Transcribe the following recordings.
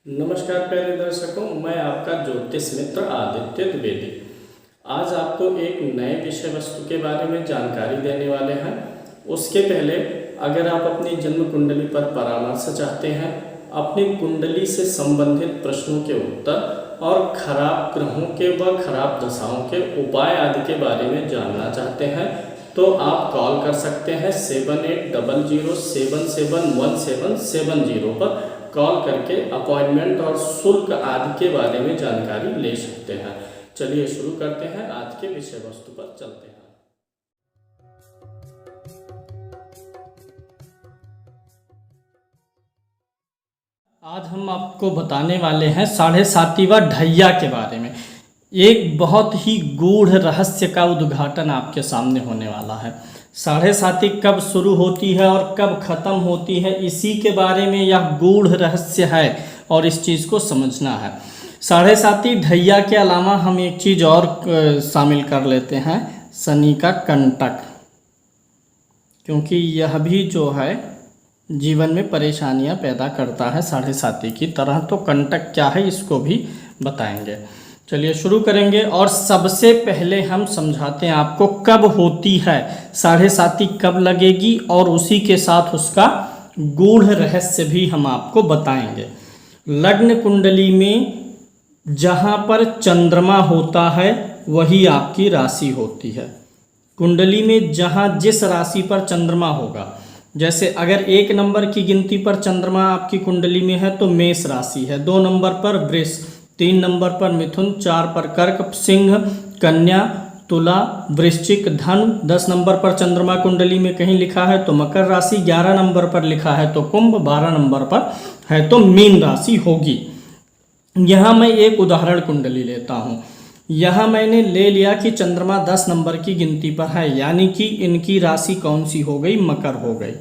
नमस्कार प्यारे दर्शकों, मैं आपका ज्योतिष मित्र आदित्य द्विवेदी। आज आपको एक नए विषय वस्तु के बारे में जानकारी देने वाले हैं। उसके पहले अगर आप अपनी जन्म कुंडली पर परामर्श चाहते हैं, अपनी कुंडली से संबंधित प्रश्नों के उत्तर और खराब ग्रहों के व खराब दशाओं के उपाय आदि के बारे में जानना चाहते हैं, तो आप कॉल कर सकते हैं 7800771770 पर कॉल करके अपॉइंटमेंट और शुल्क आदि के बारे में जानकारी ले सकते हैं। चलिए शुरू करते हैं, आज के विषय वस्तु पर चलते हैं। आज हम आपको बताने वाले हैं 7.5 ढैया के बारे में। एक बहुत ही गूढ़ रहस्य का उद्घाटन आपके सामने होने वाला है। 7.5 कब शुरू होती है और कब ख़त्म होती है, इसी के बारे में यह गूढ़ रहस्य है और इस चीज़ को समझना है। 7.5 ढैया के अलावा हम एक चीज़ और शामिल कर लेते हैं, शनि का कंटक, क्योंकि यह भी जो है जीवन में परेशानियां पैदा करता है 7.5 की तरह। तो कंटक क्या है इसको भी बताएंगे। चलिए शुरू करेंगे और सबसे पहले हम समझाते हैं आपको कब होती है 7.5 कब लगेगी, और उसी के साथ उसका गूढ़ रहस्य भी हम आपको बताएंगे। लग्न कुंडली में जहाँ पर चंद्रमा होता है वही आपकी राशि होती है। कुंडली में जहाँ जिस राशि पर चंद्रमा होगा, जैसे अगर 1 नंबर की गिनती पर चंद्रमा आपकी कुंडली में है तो मेष राशि है, 2 नंबर पर वृष, 3 नंबर पर मिथुन, 4 पर कर्क, सिंह, कन्या, तुला, वृश्चिक, धन। 10 नंबर पर चंद्रमा कुंडली में कहीं लिखा है तो मकर राशि, 11 नंबर पर लिखा है तो कुंभ, 12 नंबर पर है तो मीन राशि होगी। यहाँ मैं एक उदाहरण कुंडली लेता हूँ। यहाँ मैंने ले लिया कि चंद्रमा 10 नंबर की गिनती पर है, यानी कि इनकी राशि कौन सी हो गई, मकर हो गई।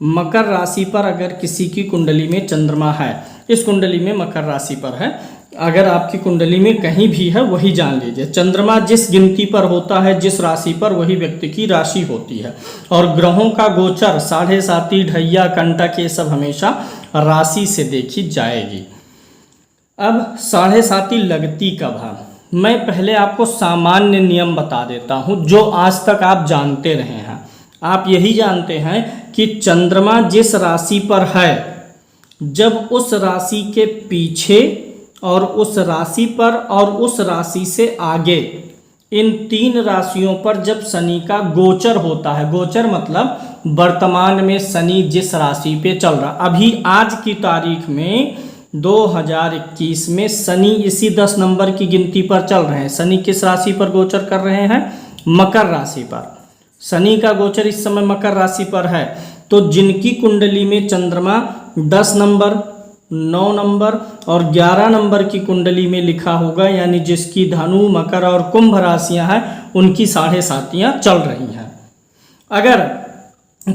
मकर राशि पर अगर किसी की कुंडली में चंद्रमा है, इस कुंडली में मकर राशि पर है, अगर आपकी कुंडली में कहीं भी है वही जान लीजिए। चंद्रमा जिस गिनती पर होता है, जिस राशि पर, वही व्यक्ति की राशि होती है। और ग्रहों का गोचर 7.5 ढैया कंटक ये सब हमेशा राशि से देखी जाएगी। अब 7.5 लगती कब है, मैं पहले आपको सामान्य नियम बता देता हूँ जो आज तक आप जानते रहे हैं। आप यही जानते हैं कि चंद्रमा जिस राशि पर है, जब उस राशि के पीछे और उस राशि पर और उस राशि से आगे, इन 3 राशियों पर जब शनि का गोचर होता है, गोचर मतलब वर्तमान में शनि जिस राशि पे चल रहा, अभी आज की तारीख में 2021 में शनि इसी 10 नंबर की गिनती पर चल रहे हैं। शनि किस राशि पर गोचर कर रहे हैं, मकर राशि पर। शनि का गोचर इस समय मकर राशि पर है। तो जिनकी कुंडली में चंद्रमा 10 नंबर, 9 नंबर और 11 नंबर की कुंडली में लिखा होगा, यानी जिसकी धनु, मकर और कुंभ राशियां हैं, उनकी 7.5 चल रही हैं। अगर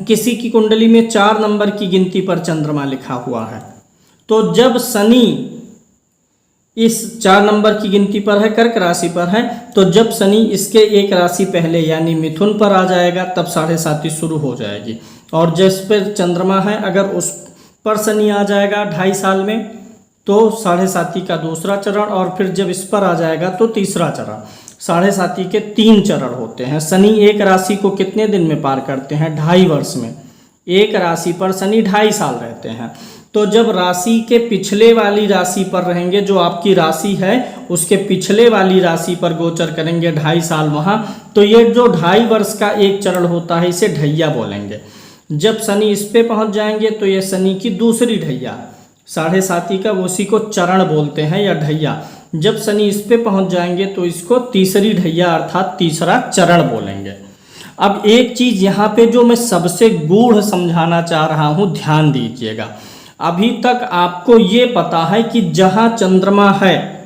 किसी की कुंडली में 4 नंबर की गिनती पर चंद्रमा लिखा हुआ है, तो जब शनि इस 4 नंबर की गिनती पर है, कर्क राशि पर है, तो जब शनि इसके एक राशि पहले यानी मिथुन पर आ जाएगा तब 7.5 शुरू हो जाएगी। और जिस पर चंद्रमा है, अगर उस पर शनि आ जाएगा 2.5 साल में, तो 7.5 का दूसरा चरण, और फिर जब इस पर आ जाएगा तो तीसरा चरण। 7.5 के 3 चरण होते हैं। शनि एक राशि को कितने दिन में पार करते हैं, 2.5 वर्ष में। एक राशि पर शनि 2.5 साल रहते हैं। तो जब राशि के पिछले वाली राशि पर रहेंगे, जो आपकी राशि है उसके पिछले वाली राशि पर गोचर करेंगे 2.5 साल वहाँ, तो ये जो 2.5 वर्ष का एक चरण होता है इसे ढैया बोलेंगे। जब शनि इस पे पहुँच जाएंगे तो ये शनि की दूसरी ढैया, 7.5 का, उसी को चरण बोलते हैं या ढैया। जब शनि इस पे पहुँच जाएंगे तो इसको तीसरी ढैया अर्थात तीसरा चरण बोलेंगे। अब एक चीज़ यहाँ पे जो मैं सबसे गूढ़ समझाना चाह रहा हूँ, ध्यान दीजिएगा। अभी तक आपको ये पता है कि जहाँ चंद्रमा है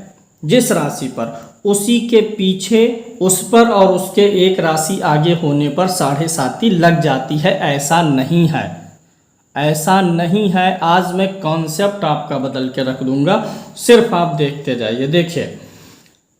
जिस राशि पर, उसी के पीछे, उस पर और उसके एक राशि आगे होने पर 7.5 लग जाती है। ऐसा नहीं है, ऐसा नहीं है। आज मैं कॉन्सेप्ट आपका बदल के रख दूंगा, सिर्फ आप देखते जाइए। देखिए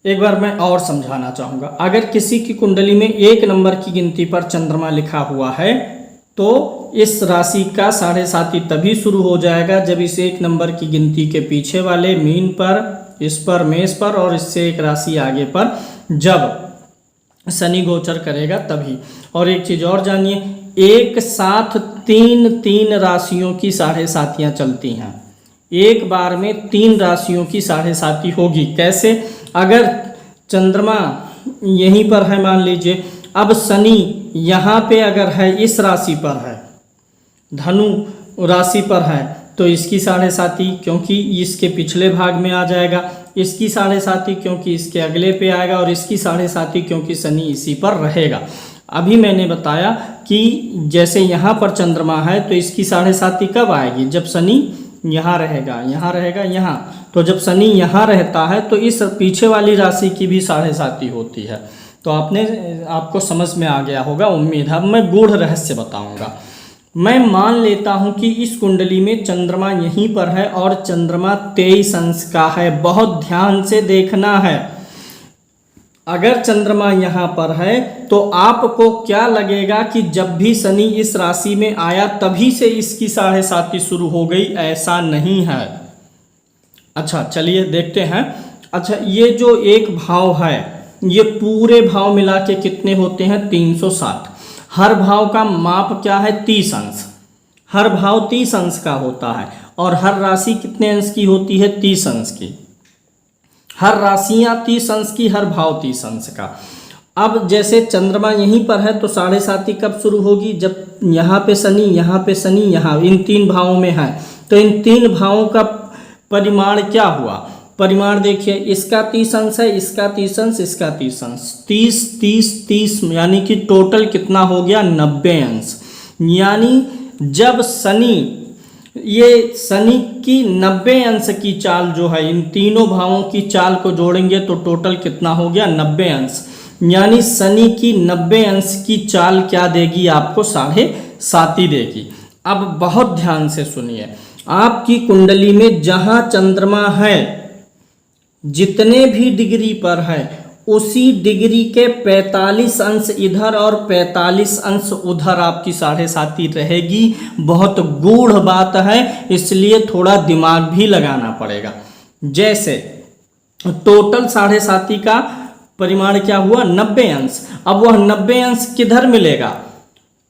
एक बार मैं और समझाना चाहूँगा। अगर किसी की कुंडली में 1 नंबर की गिनती पर चंद्रमा लिखा हुआ है तो इस राशि का 7.5 तभी शुरू हो जाएगा जब इस 1 नंबर की गिनती के पीछे वाले मीन पर, इस पर, मेष पर और इससे एक राशि आगे पर जब शनि गोचर करेगा तभी। और एक चीज और जानिए, एक साथ तीन राशियों की 7.5 चलती हैं। एक बार में 3 राशियों की 7.5 होगी। कैसे? अगर चंद्रमा यहीं पर है, मान लीजिए, अब शनि यहाँ पे अगर है, इस राशि पर है, धनु राशि पर है, तो इसकी 7.5 क्योंकि इसके पिछले भाग में आ जाएगा, इसकी 7.5 क्योंकि इसके अगले पे आएगा, और इसकी 7.5 क्योंकि शनि इसी पर रहेगा। अभी मैंने बताया कि जैसे यहाँ पर चंद्रमा है तो इसकी 7.5 कब आएगी? जब शनि यहाँ रहेगा, यहाँ रहेगा, यहाँ। तो जब शनि यहाँ रहता है तो इस पीछे वाली राशि की भी 7.5 होती है। तो आपको समझ में आ गया होगा, उम्मीद है। अब मैं गूढ़ रहस्य बताऊंगा। मैं मान लेता हूं कि इस कुंडली में चंद्रमा यहीं पर है और चंद्रमा 23 अंश का है। बहुत ध्यान से देखना है। अगर चंद्रमा यहाँ पर है तो आपको क्या लगेगा कि जब भी शनि इस राशि में आया तभी से इसकी 7.5 शुरू हो गई? ऐसा नहीं है। अच्छा, चलिए देखते हैं। अच्छा, ये जो एक भाव है, ये पूरे भाव मिला के कितने होते हैं? 360। हर भाव का माप क्या है? 30 अंश। हर भाव 30 अंश का होता है। और हर राशि कितने अंश की होती है? 30 अंश की। हर राशियां 30 अंश की, हर भाव 30 अंश का। अब जैसे चंद्रमा यहीं पर है तो 7.5 कब शुरू होगी? जब यहाँ पे शनि, यहाँ पे शनि, यहाँ, इन 3 भावों में है। तो इन 3 भावों का परिमाण क्या हुआ? परिमाण देखिए, इसका 30 अंश है, इसका 30 अंश, इसका 30 अंश, 30 30 30, यानी कि टोटल कितना हो गया? 90 अंश। यानी जब शनि, ये शनि की 90 अंश की चाल जो है, इन तीनों भावों की चाल को जोड़ेंगे तो टोटल कितना हो गया? 90 अंश। यानी शनि की 90 अंश की चाल क्या देगी आपको? 7.5 देगी। अब बहुत ध्यान से सुनिए, आपकी कुंडली में जहां चंद्रमा है, जितने भी डिग्री पर है, उसी डिग्री के 45 अंश इधर और 45 अंश उधर आपकी 7.5 रहेगी। बहुत गूढ़ बात है, इसलिए थोड़ा दिमाग भी लगाना पड़ेगा। जैसे टोटल 7.5 का परिमाण क्या हुआ? 90 अंश। अब वह 90 अंश किधर मिलेगा?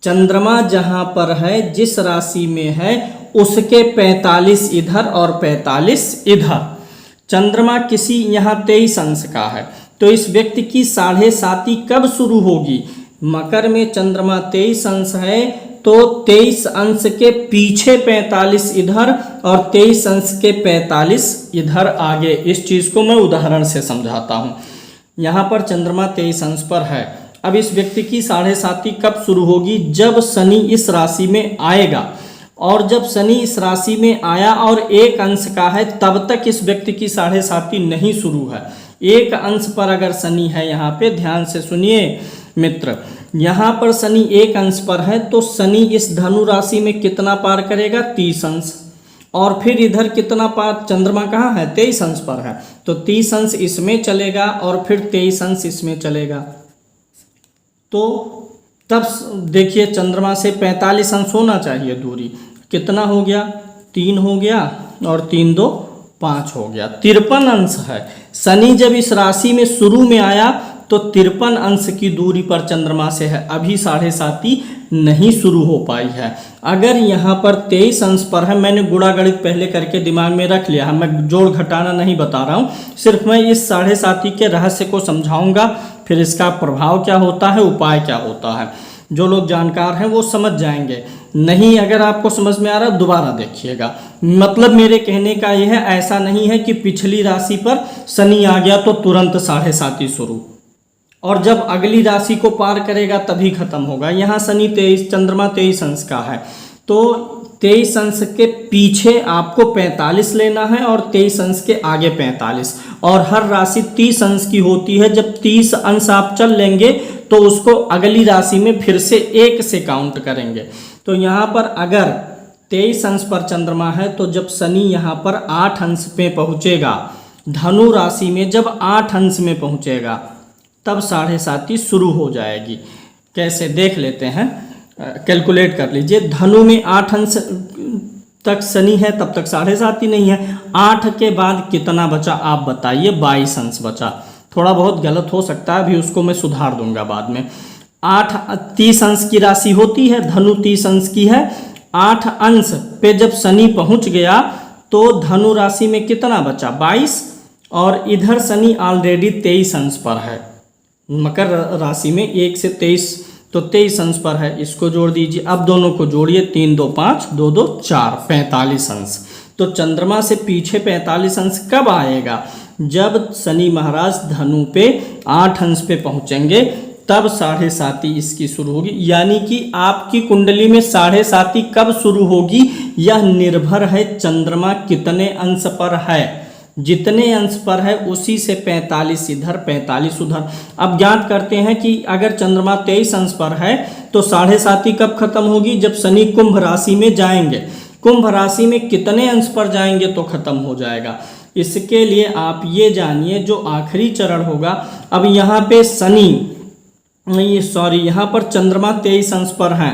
चंद्रमा जहां पर है, जिस राशि में है, उसके 45 इधर और 45 इधर। चंद्रमा किसी यहाँ 23 अंश का है तो इस व्यक्ति की 7.5 कब शुरू होगी? मकर में चंद्रमा 23 अंश है तो 23 अंश के पीछे 45 इधर और 23 अंश के 45 इधर आगे। इस चीज़ को मैं उदाहरण से समझाता हूँ। यहाँ पर चंद्रमा 23 अंश पर है। अब इस व्यक्ति की 7.5 कब शुरू होगी? जब शनि इस राशि में आएगा। और जब शनि इस राशि में आया और 1 अंश का है, तब तक इस व्यक्ति की 7.5 नहीं शुरू है। 1 अंश पर अगर शनि है, यहाँ पे ध्यान से सुनिए मित्र, यहाँ पर शनि 1 अंश पर है तो शनि इस धनु राशि में कितना पार करेगा? 30 अंश। और फिर इधर कितना पार? चंद्रमा कहाँ है? 23 अंश पर है तो 30 अंश इसमें चलेगा और फिर 23 अंश इसमें चलेगा। तो तब देखिए, चंद्रमा से 45 अंश होना चाहिए दूरी। कितना हो गया? 3 हो गया और 3 2 5 हो गया, 53 अंश है। शनि जब इस राशि में शुरू में आया तो 53 अंश की दूरी पर चंद्रमा से है। अभी 7.5 नहीं शुरू हो पाई है। अगर यहाँ पर 23 अंश पर है, मैंने गुणा गणित पहले करके दिमाग में रख लिया है, मैं जोड़ घटाना नहीं बता रहा हूँ, सिर्फ मैं इस 7.5 के रहस्य को समझाऊंगा, फिर इसका प्रभाव क्या होता है, उपाय क्या होता है। जो लोग जानकार हैं वो समझ जाएंगे, नहीं अगर आपको समझ में आ रहा दोबारा देखिएगा। मतलब मेरे कहने का यह है, ऐसा नहीं है कि पिछली राशि पर शनि आ गया तो तुरंत 7.5 शुरू, और जब अगली राशि को पार करेगा तभी खत्म होगा। यहाँ शनि 23, चंद्रमा 23 अंश का है तो 23 अंश के पीछे आपको 45 लेना है और 23 अंश के आगे 45, और हर राशि 30 अंश की होती है। जब 30 अंश आप चल लेंगे तो उसको अगली राशि में फिर से 1 से काउंट करेंगे। तो यहाँ पर अगर 23 अंश पर चंद्रमा है तो जब शनि यहाँ पर 8 अंश में पहुँचेगा, धनु राशि में जब 8 अंश में पहुँचेगा तब 7.5 शुरू हो जाएगी। कैसे देख लेते हैं। कैलकुलेट कर लीजिए। धनु में 8 अंश तक शनि है, तब तक 7.5 नहीं है। 8 के बाद कितना बचा आप बताइए? 22 अंश बचा। थोड़ा बहुत गलत हो सकता है, अभी उसको मैं सुधार दूंगा बाद में। 8 30 अंश की राशि होती है, धनु 30 अंश की है। 8 अंश पे जब शनि पहुंच गया तो धनु राशि में कितना बचा? 22, और इधर शनि ऑलरेडी 23 अंश पर है, मकर राशि में 1 से 23, तो 23 अंश पर है। इसको जोड़ दीजिए, अब दोनों को जोड़िए, 3 2 5, 2 2 4, 45 अंश। तो चंद्रमा से पीछे 45 अंश कब आएगा? जब शनि महाराज धनु पे 8 अंश पे पहुंचेंगे, तब 7.5 इसकी शुरू होगी। यानी कि आपकी कुंडली में 7.5 कब शुरू होगी, यह निर्भर है चंद्रमा कितने अंश पर है। जितने अंश पर है उसी से 45 इधर 45 उधर। अब ज्ञात करते हैं कि अगर चंद्रमा 23 अंश पर है तो 7.5 कब खत्म होगी? जब शनि कुंभ राशि में जाएंगे। कुंभ राशि में कितने अंश पर जाएंगे तो खत्म हो जाएगा। इसके लिए आप ये जानिए, जो आखिरी चरण होगा, अब यहाँ पे शनि यहाँ पर चंद्रमा 23 अंश पर है,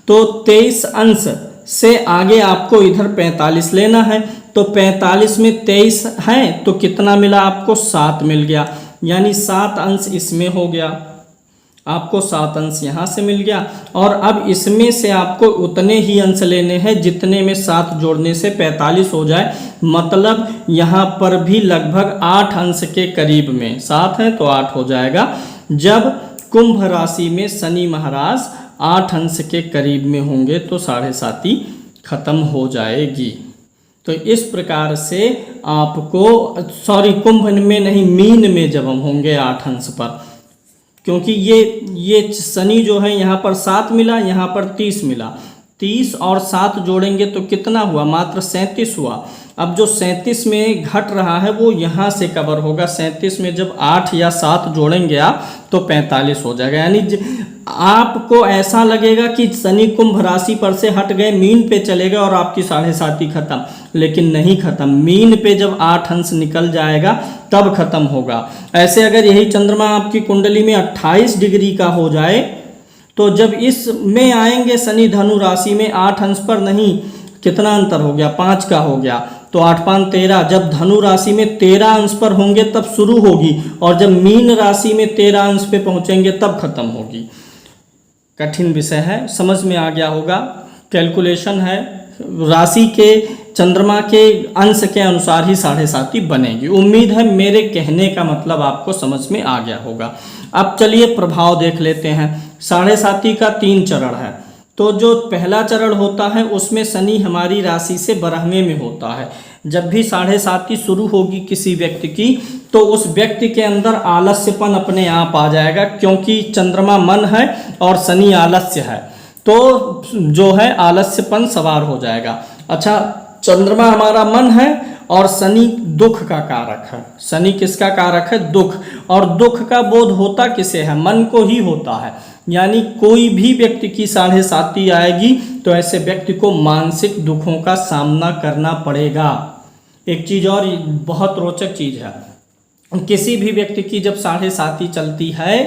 तो 23 अंश से आगे आपको इधर 45 लेना है। तो 45 में 23 है तो कितना मिला आपको? 7 मिल गया, यानी 7 अंश इसमें हो गया, आपको 7 अंश यहाँ से मिल गया। और अब इसमें से आपको उतने ही अंश लेने हैं जितने में 7 जोड़ने से 45 हो जाए। मतलब यहाँ पर भी लगभग 8 अंश के करीब में, 7 है तो 8 हो जाएगा। जब कुंभ राशि में शनि महाराज 8 अंश के करीब में होंगे तो 7.5 खत्म हो जाएगी। तो इस प्रकार से आपको, कुंभ में नहीं, मीन में जब हम होंगे 8 अंश पर, क्योंकि ये शनि जो है यहाँ पर 7 मिला, यहाँ पर 30 मिला, 30 और 7 जोड़ेंगे तो कितना हुआ? मात्र 37 हुआ। अब जो 37 में घट रहा है वो यहाँ से कवर होगा। 37 में जब 8 या 7 जोड़ेंगे आप तो 45 हो जाएगा। यानी आपको ऐसा लगेगा कि शनि कुंभ राशि पर से हट गए, मीन पे चलेगा और आपकी 7.5 खत्म, लेकिन नहीं खत्म। मीन पे जब 8 अंश निकल जाएगा तब खत्म होगा। ऐसे अगर यही चंद्रमा आपकी कुंडली में 28 डिग्री का हो जाए तो जब इसमें आएंगे शनि धनु राशि में 8 अंश पर, नहीं, कितना अंतर हो गया? 5 का हो गया, तो 8 5 13। जब धनु राशि में 13 अंश पर होंगे तब शुरू होगी, और जब मीन राशि में 13 अंश पे पहुंचेंगे तब खत्म होगी। कठिन विषय है, समझ में आ गया होगा। कैलकुलेशन है, राशि के चंद्रमा के अंश के अनुसार ही 7.5 बनेगी। उम्मीद है मेरे कहने का मतलब आपको समझ में आ गया होगा। अब चलिए प्रभाव देख लेते हैं। 7.5 का 3 चरण है। तो जो पहला चरण होता है उसमें शनि हमारी राशि से 12वें में होता है। जब भी 7.5 शुरू होगी किसी व्यक्ति की तो उस व्यक्ति के अंदर आलस्यपन अपने आप आ जाएगा, क्योंकि चंद्रमा मन है और शनि आलस्य है, तो जो है आलस्यपन सवार हो जाएगा। अच्छा, चंद्रमा हमारा मन है और शनि दुख का कारक है। शनि किसका कारक है? दुख। और दुख का बोध होता किसे है? मन को ही होता है। यानी कोई भी व्यक्ति की 7.5 आएगी तो ऐसे व्यक्ति को मानसिक दुखों का सामना करना पड़ेगा। एक चीज़ और बहुत रोचक चीज़ है, किसी भी व्यक्ति की जब 7.5 चलती है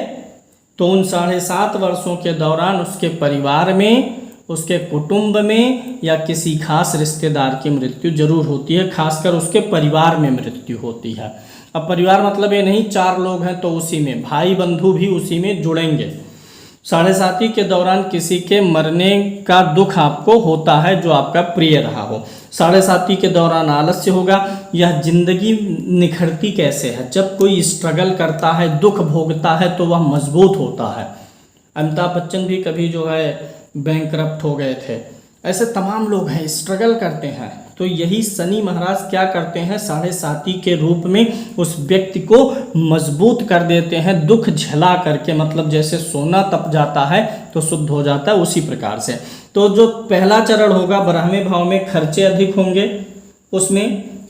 तो उन 7.5 वर्षों के दौरान उसके परिवार में, उसके कुटुंब में या किसी खास रिश्तेदार की मृत्यु जरूर होती है। खासकर उसके परिवार में मृत्यु होती है। अब परिवार मतलब ये नहीं 4 लोग हैं तो उसी में भाई बंधु भी उसी में जुड़ेंगे। 7.5 के दौरान किसी के मरने का दुख आपको होता है जो आपका प्रिय रहा हो। 7.5 के दौरान आलस्य होगा। यह जिंदगी निखरती कैसे है? जब कोई स्ट्रगल करता है, दुख भोगता है तो वह मजबूत होता है। अमिताभ बच्चन भी कभी जो है बैंकरप्ट हो गए थे। ऐसे तमाम लोग हैं, स्ट्रगल करते हैं। तो यही शनि महाराज क्या करते हैं? 7.5 के रूप में उस व्यक्ति को मजबूत कर देते हैं, दुख झेला करके। मतलब जैसे सोना तप जाता है तो शुद्ध हो जाता है, उसी प्रकार से। तो जो पहला चरण होगा 12वें भाव में खर्चे अधिक होंगे,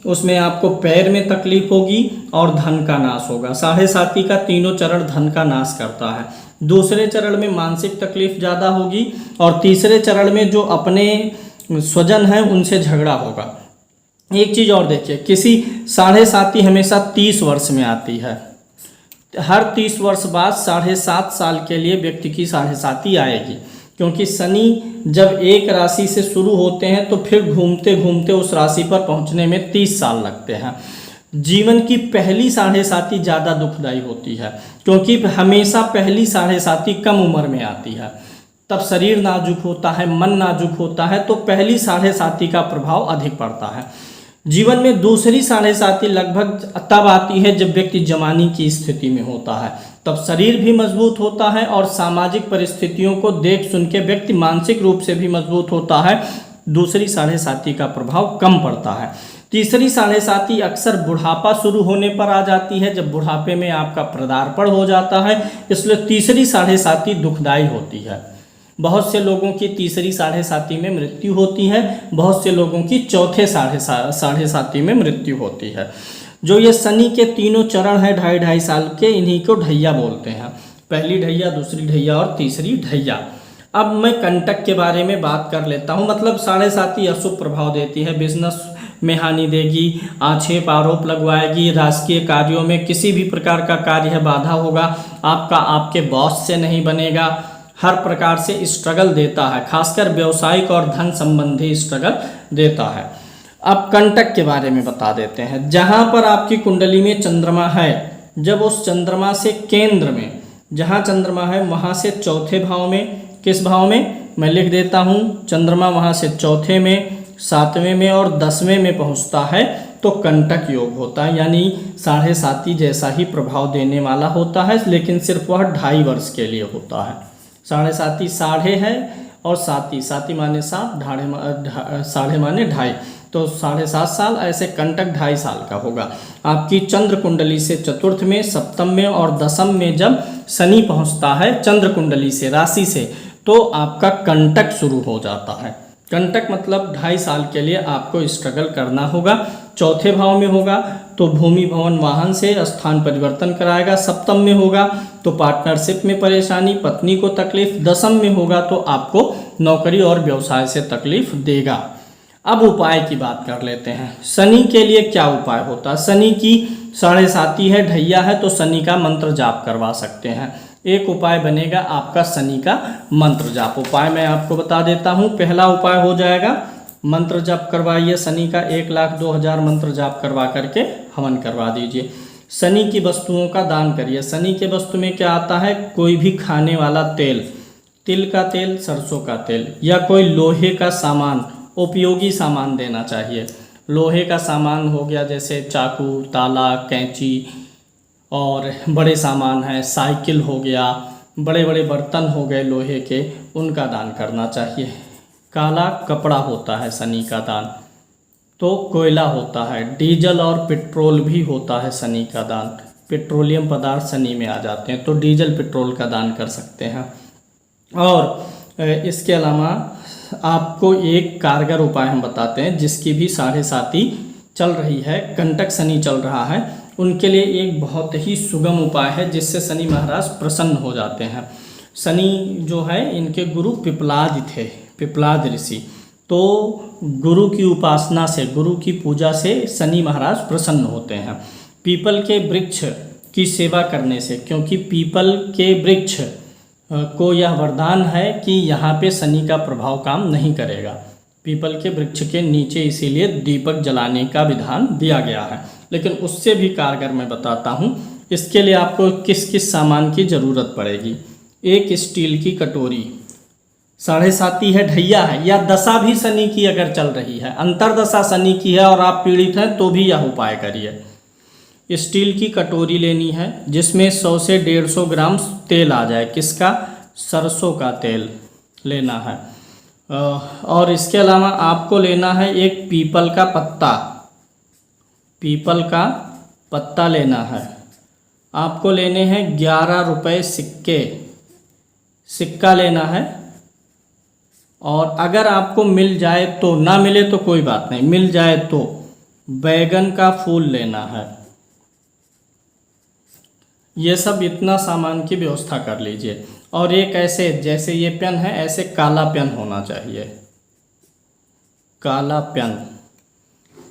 उसमें आपको पैर में तकलीफ होगी और धन का नाश होगा। 7.5 का तीनों चरण धन का नाश करता है। दूसरे चरण में मानसिक तकलीफ ज़्यादा होगी और तीसरे चरण में जो अपने स्वजन है उनसे झगड़ा होगा। एक चीज़ और देखिए, किसी 7.5 हमेशा 30 वर्ष में आती है। हर 30 वर्ष बाद 7.5 साल के लिए व्यक्ति की 7.5 आएगी। क्योंकि शनि जब एक राशि से शुरू होते हैं तो फिर घूमते घूमते उस राशि पर पहुंचने में 30 साल लगते हैं। जीवन की पहली साढ़े साती ज़्यादा दुखदाई होती है, क्योंकि हमेशा पहली साढ़े साती कम उम्र में आती है, तब शरीर नाजुक होता है, मन नाजुक होता है, तो पहली साढ़े साती का प्रभाव अधिक पड़ता है। जीवन में दूसरी साढ़े साती लगभग तब आती है जब व्यक्ति जवानी की स्थिति में होता है, तब शरीर भी मजबूत होता है और सामाजिक परिस्थितियों को देख सुन के व्यक्ति मानसिक रूप से भी मजबूत होता है। दूसरी साढ़े साती का प्रभाव कम पड़ता है। तीसरी साढ़े साती अक्सर बुढ़ापा शुरू होने पर आ जाती है, जब बुढ़ापे में आपका पदार्पण हो जाता है, इसलिए तीसरी साढ़े साती दुखदाई होती है। बहुत से लोगों की तीसरी साढ़े साती में मृत्यु होती है, बहुत से लोगों की चौथे साढ़े साती में मृत्यु होती है। जो ये शनि के तीनों चरण हैं 2.5 साल के, इन्हीं को ढैया बोलते हैं। पहली ढैया, दूसरी ढैया और तीसरी ढैया। अब मैं कंटक के बारे में बात कर लेता हूँ। मतलब साढ़े साती अशुभ प्रभाव देती है, बिजनेस में हानि देगी, आक्षेप आरोप लगवाएगी, राजकीय कार्यों में किसी भी प्रकार का कार्य है बाधा होगा, आपका आपके बॉस से नहीं बनेगा, हर प्रकार से स्ट्रगल देता है, खासकर व्यवसायिक और धन संबंधी स्ट्रगल देता है। अब कंटक के बारे में बता देते हैं। जहाँ पर आपकी कुंडली में चंद्रमा है, जब उस चंद्रमा से केंद्र में, जहाँ चंद्रमा है वहाँ से चौथे भाव में, किस भाव में मैं लिख देता हूँ, चंद्रमा वहाँ से चौथे में, 7वें में और 10वें में पहुँचता है तो कंटक योग होता है, यानी साढ़े साती जैसा ही प्रभाव देने वाला होता है, लेकिन सिर्फ वह 2.5 वर्ष के लिए होता है। साढ़े साती साढ़े है और साती, साती माने 7, साढ़े माने 2.5, तो 7.5 साल, ऐसे कंटक 2.5 साल का होगा। आपकी चंद्र कुंडली से चतुर्थ में, सप्तम में और दशम में जब शनि पहुंचता है चंद्र कुंडली से, राशि से, तो आपका कंटक शुरू हो जाता है। कंटक मतलब 2.5 साल के लिए आपको स्ट्रगल करना होगा। चौथे भाव में होगा तो भूमि भवन वाहन से स्थान परिवर्तन कराएगा, सप्तम में होगा तो पार्टनरशिप में परेशानी, पत्नी को तकलीफ, दशम में होगा तो आपको नौकरी और व्यवसाय से तकलीफ देगा। अब उपाय की बात कर लेते हैं। शनि के लिए क्या उपाय होता है? शनि की साढ़े साती है, ढैया है, तो शनि का मंत्र जाप करवा सकते हैं। एक उपाय बनेगा आपका शनि का मंत्र जाप। उपाय मैं आपको बता देता हूँ। पहला उपाय हो जाएगा मंत्र जाप करवाइए शनि का, 1,02,000 मंत्र जाप करवा करके हवन करवा दीजिए। शनि की वस्तुओं का दान करिए। शनि के वस्तु में क्या आता है? कोई भी खाने वाला तेल, तिल का तेल, सरसों का तेल, या कोई लोहे का सामान, उपयोगी सामान देना चाहिए। लोहे का सामान हो गया जैसे चाकू, ताला, कैंची, और बड़े सामान हैं, साइकिल हो गया, बड़े बड़े बर्तन हो गए लोहे के, उनका दान करना चाहिए। काला कपड़ा होता है शनि का दान, तो कोयला होता है, डीजल और पेट्रोल भी होता है शनि का दान। पेट्रोलियम पदार्थ शनि में आ जाते हैं तो डीजल पेट्रोल का दान कर सकते हैं। और इसके अलावा आपको एक कारगर उपाय हम बताते हैं, जिसकी भी साढ़े साती चल रही है, कंटक शनि चल रहा है, उनके लिए एक बहुत ही सुगम उपाय है जिससे शनि महाराज प्रसन्न हो जाते हैं। शनि जो है इनके गुरु पिपलाद थे, पिपलाद ऋषि, तो गुरु की उपासना से, गुरु की पूजा से शनि महाराज प्रसन्न होते हैं। पीपल के वृक्ष की सेवा करने से, क्योंकि पीपल के वृक्ष को यह वरदान है कि यहाँ पे शनि का प्रभाव काम नहीं करेगा। पीपल के वृक्ष के नीचे इसीलिए दीपक जलाने का विधान दिया गया है। लेकिन उससे भी कारगर मैं बताता हूँ। इसके लिए आपको किस किस सामान की ज़रूरत पड़ेगी? एक स्टील की कटोरी, साढ़े साती है, ढैया है, या दशा भी शनि की अगर चल रही है, अंतरदशा शनि की है और आप पीड़ित हैं, तो भी यह उपाय करिए। स्टील की कटोरी लेनी है जिसमें 100 से 150 ग्राम तेल आ जाए। किसका? सरसों का तेल लेना है। और इसके अलावा आपको लेना है एक पीपल का पत्ता, पीपल का पत्ता लेना है। आपको लेने हैं 11 रुपए सिक्के, सिक्का लेना है। और अगर आपको मिल जाए तो, ना मिले तो कोई बात नहीं, मिल जाए तो बैगन का फूल लेना है। ये सब इतना सामान की व्यवस्था कर लीजिए। और एक ऐसे, जैसे ये पेन है, ऐसे काला पेन होना चाहिए, काला पेन।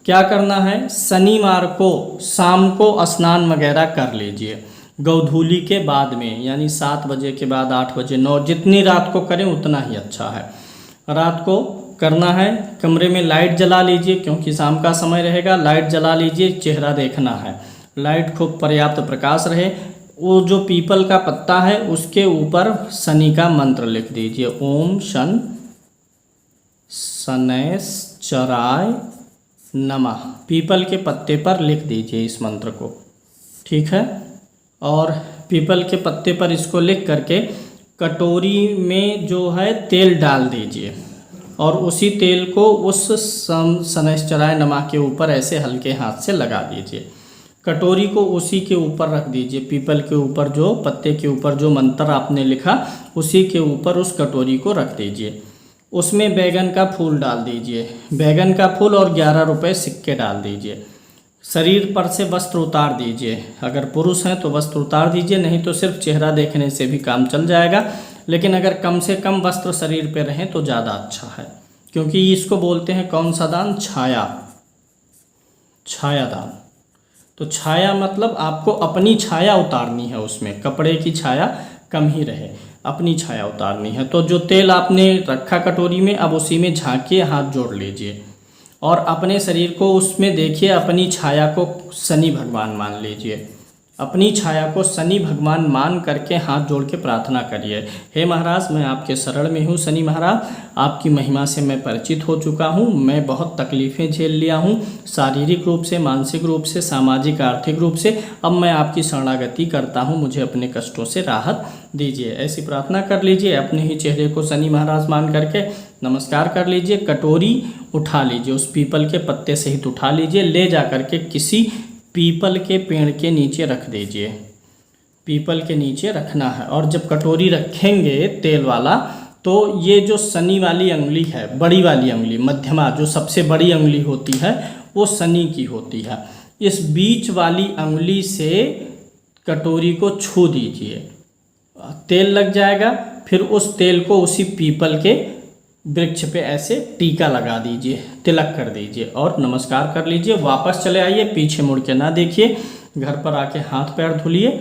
क्या करना है? शनिवार को शाम को स्नान वगैरह कर लीजिए। गोधूली के बाद में, यानी 7 बजे के बाद, 8 बजे, 9, जितनी रात को करें उतना ही अच्छा है। रात को करना है, कमरे में लाइट जला लीजिए क्योंकि शाम का समय रहेगा। लाइट जला लीजिए, चेहरा देखना है, लाइट खूब पर्याप्त प्रकाश रहे। वो जो पीपल का पत्ता है उसके ऊपर शनि का मंत्र लिख दीजिए, ओम शन शनैश्चराय नमः। पीपल के पत्ते पर लिख दीजिए इस मंत्र को, ठीक है। और पीपल के पत्ते पर इसको लिख करके कटोरी में जो है तेल डाल दीजिए और उसी तेल को उस शनैश्चराय नमः के ऊपर ऐसे हल्के हाथ से लगा दीजिए। कटोरी को उसी के ऊपर रख दीजिए, पीपल के ऊपर, जो पत्ते के ऊपर जो मंत्र आपने लिखा उसी के ऊपर उस कटोरी को रख दीजिए। उसमें बैगन का फूल डाल दीजिए, बैगन का फूल और 11 रुपए सिक्के डाल दीजिए। शरीर पर से वस्त्र उतार दीजिए, अगर पुरुष हैं तो वस्त्र उतार दीजिए, नहीं तो सिर्फ चेहरा देखने से भी काम चल जाएगा। लेकिन अगर कम से कम वस्त्र शरीर पर रहें तो ज़्यादा अच्छा है, क्योंकि इसको बोलते हैं कौन सा दान, छाया दान। तो छाया मतलब आपको अपनी छाया उतारनी है, उसमें कपड़े की छाया कम ही रहे, अपनी छाया उतारनी है। तो जो तेल आपने रखा कटोरी में, अब उसी में झाँकिए, हाथ जोड़ लीजिए और अपने शरीर को उसमें देखिए, अपनी छाया को शनि भगवान मान लीजिए। अपनी छाया को शनि भगवान मान करके हाथ जोड़ के प्रार्थना करिए, हे महाराज मैं आपके शरण में हूँ, शनि महाराज आपकी महिमा से मैं परिचित हो चुका हूँ, मैं बहुत तकलीफ़ें झेल लिया हूँ, शारीरिक रूप से, मानसिक रूप से, सामाजिक आर्थिक रूप से। अब मैं आपकी शरणागति करता हूँ, मुझे अपने कष्टों से राहत दीजिए। ऐसी प्रार्थना कर लीजिए, अपने ही चेहरे को शनि महाराज मान करके नमस्कार कर लीजिए। कटोरी उठा लीजिए, उस पीपल के पत्ते सहित उठा लीजिए, ले जा करके किसी पीपल के पेड़ के नीचे रख दीजिए, पीपल के नीचे रखना है। और जब कटोरी रखेंगे तेल वाला, तो ये जो शनि वाली अंगुली है, बड़ी वाली अंगुली, मध्यमा जो सबसे बड़ी अंगुली होती है वो शनि की होती है, इस बीच वाली अंगुली से कटोरी को छू दीजिए, तेल लग जाएगा। फिर उस तेल को उसी पीपल के वृक्ष पे ऐसे टीका लगा दीजिए, तिलक कर दीजिए और नमस्कार कर लीजिए। वापस चले आइए, पीछे मुड़ के ना देखिए, घर पर आके हाथ पैर धुलिए।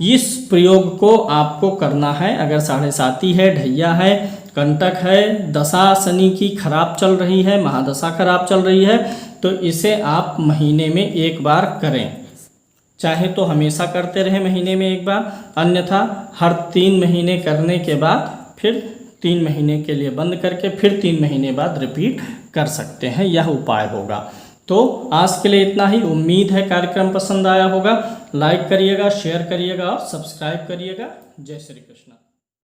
इस प्रयोग को आपको करना है। अगर 7.5 है, ढैया है, कंटक है, दशा शनि की खराब चल रही है, महादशा खराब चल रही है, तो इसे आप महीने में एक बार करें। चाहे तो हमेशा करते रहें महीने में एक बार, अन्यथा हर 3 महीने करने के बाद फिर 3 महीने के लिए बंद करके फिर 3 महीने बाद रिपीट कर सकते हैं, यह उपाय होगा। तो आज के लिए इतना ही। उम्मीद है कार्यक्रम पसंद आया होगा। लाइक करिएगा, शेयर करिएगा और सब्सक्राइब करिएगा। जय श्री कृष्ण।